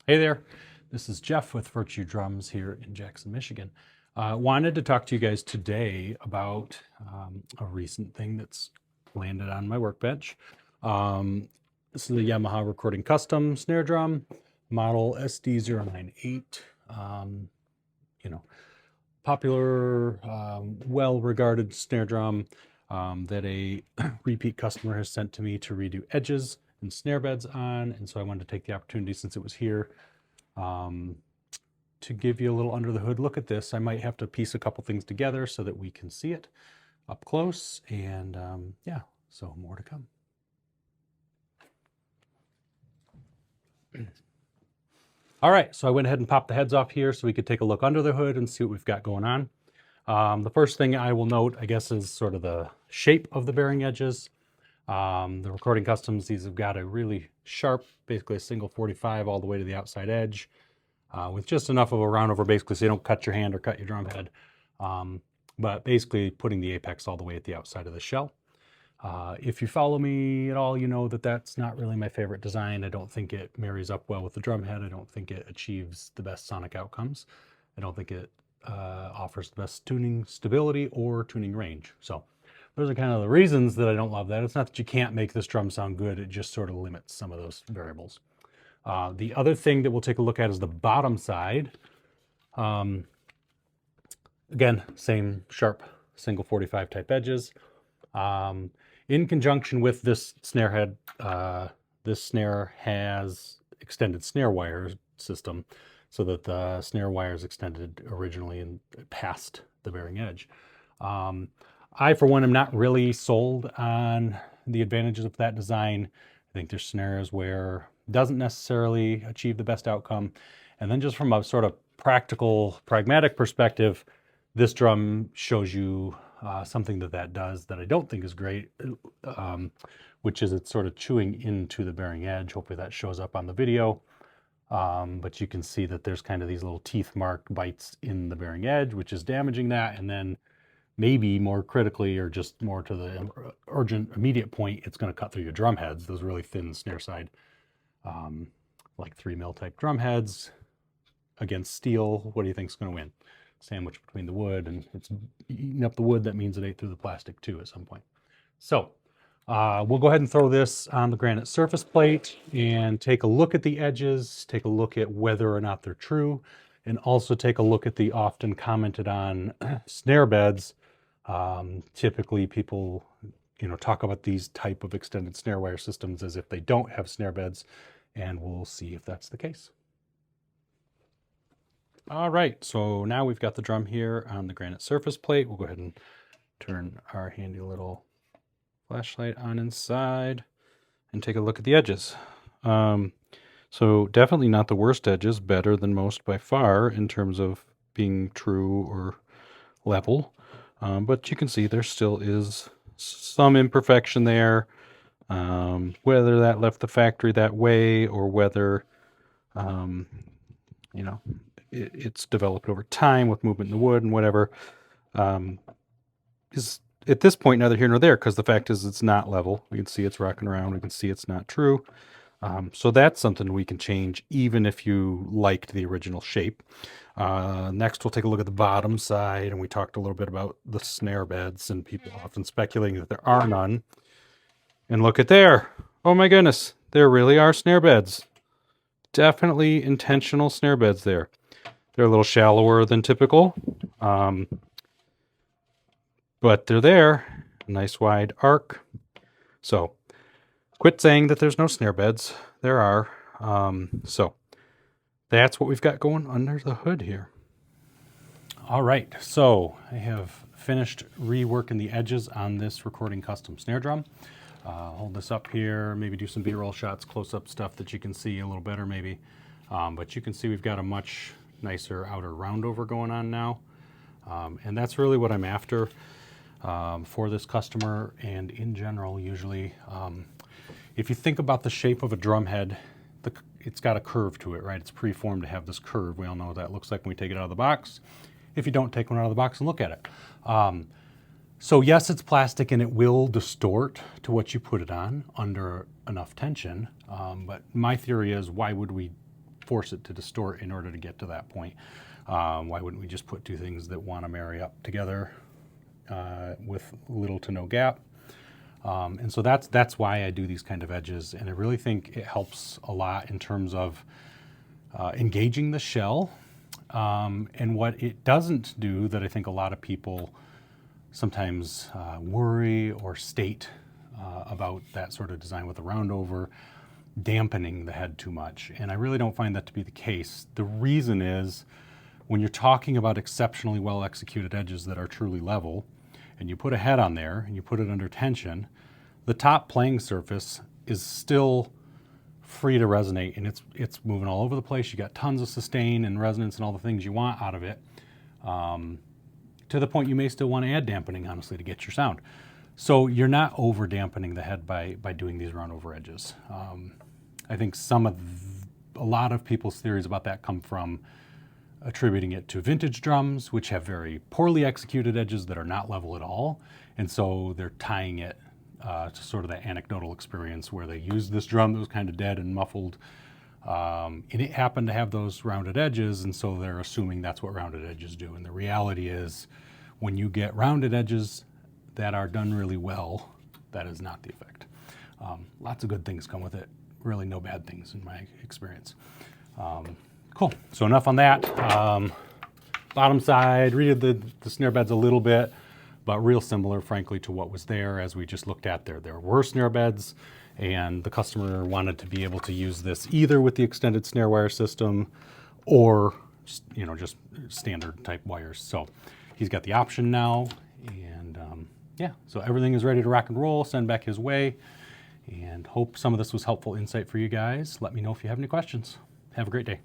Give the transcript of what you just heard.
Hey there, this is Jeff with Virtue Drums here in Jackson, Michigan. Wanted to talk to you guys today about a recent thing that's landed on my workbench. This is a Yamaha Recording Custom snare drum, model SD098. You know, popular, well-regarded snare drum that a repeat customer has sent to me to redo edges and snare beds on. And so I wanted to take the opportunity, since it was here, to give you a little under the hood look at this. I might have to piece a couple things together so that we can see it up close, and yeah, so more to come. All right, so I went ahead and popped the heads off here so we could take a look under the hood and see what we've got going on. The first thing I will note, I guess, is sort of the shape of the bearing edges. The Recording Customs, these have got a really sharp, basically a single 45 all the way to the outside edge, with just enough of a round over, basically, so you don't cut your hand or cut your drum head. But basically putting the apex all the way at the outside of the shell. If you follow me at all, you know that that's not really my favorite design. I don't think it marries up well with the drum head. I don't think it achieves the best sonic outcomes. I don't think it offers the best tuning stability or tuning range. So those are kind of the reasons that I don't love that. It's not that you can't make this drum sound good, it just sort of limits some of those variables. The other thing that we'll take a look at is the bottom side. Again, same sharp single 45 type edges. In conjunction with this snare head, this snare has extended snare wire system, so that the snare wire is extended originally and past the bearing edge. I, for one, am not really sold on the advantages of that design. I think there's scenarios where it doesn't necessarily achieve the best outcome. And then just from a sort of practical, pragmatic perspective, this drum shows you something that does that I don't think is great, which is it's sort of chewing into the bearing edge. Hopefully that shows up on the video. But you can see that there's kind of these little teeth marked bites in the bearing edge, which is damaging that. And then maybe more critically, or just more to the urgent immediate point, it's going to cut through your drum heads, those really thin snare side, like 3mm type drum heads against steel. What do you think is going to win? Sandwich between the wood, and it's eating up the wood. That means it ate through the plastic too at some point. So we'll go ahead and throw this on the granite surface plate and take a look at the edges, take a look at whether or not they're true, and also take a look at the often commented on snare beds. Typically people, talk about these type of extended snare wire systems as if they don't have snare beds, and we'll see if that's the case. All right, so now we've got the drum here on the granite surface plate. We'll go ahead and turn our handy little flashlight on inside and take a look at the edges. So definitely not the worst edges, better than most by far in terms of being true or level. But you can see there still is some imperfection there. Whether that left the factory that way or whether, it's developed over time with movement in the wood and whatever, is at this point neither here nor there, because the fact is it's not level. We can see it's rocking around. We can see it's not true. So that's something we can change even if you liked the original shape. Next, we'll take a look at the bottom side, and we talked a little bit about the snare beds and people often speculating that there are none. And look at there. Oh my goodness, there really are snare beds. Definitely intentional snare beds there. They're a little shallower than typical, but they're there. Nice wide arc. So quit saying that there's no snare beds. There are. So that's what we've got going under the hood here. All right, so I have finished reworking the edges on this Recording Custom snare drum. Hold this up here, maybe do some B-roll shots, close-up stuff that you can see a little better maybe. But you can see we've got a much nicer outer roundover going on now. And that's really what I'm after for this customer and in general usually. If you think about the shape of a drum head, it's got a curve to it, right? It's preformed to have this curve. We all know what that looks like when we take it out of the box. If you don't take one out of the box and look at it. So yes, it's plastic and it will distort to what you put it on under enough tension. But my theory is, why would we force it to distort in order to get to that point. Why wouldn't we just put two things that want to marry up together with little to no gap? And so that's why I do these kind of edges, and I really think it helps a lot in terms of engaging the shell. And what it doesn't do that I think a lot of people sometimes worry or state about that sort of design with the round over, dampening the head too much. And I really don't find that to be the case. The reason is when you're talking about exceptionally well executed edges that are truly level, and you put a head on there and you put it under tension, the top playing surface is still free to resonate, and it's moving all over the place. You got tons of sustain and resonance and all the things you want out of it, to the point you may still want to add dampening, honestly, to get your sound. So you're not over dampening the head by doing these round over edges. I think a lot of people's theories about that come from attributing it to vintage drums, which have very poorly executed edges that are not level at all. And so they're tying it to sort of that anecdotal experience where they used this drum that was kind of dead and muffled, and it happened to have those rounded edges, and so they're assuming that's what rounded edges do. And the reality is, when you get rounded edges that are done really well, that is not the effect. Lots of good things come with it, really no bad things in my experience. Cool, so enough on that. Bottom side, redid the snare beds a little bit, but real similar, frankly, to what was there as we just looked at there. There were snare beds, and the customer wanted to be able to use this either with the extended snare wire system or, you know, just standard type wires. So he's got the option now, and yeah, so everything is ready to rock and roll. Send back his way, and hope some of this was helpful insight for you guys. Let me know if you have any questions. Have a great day.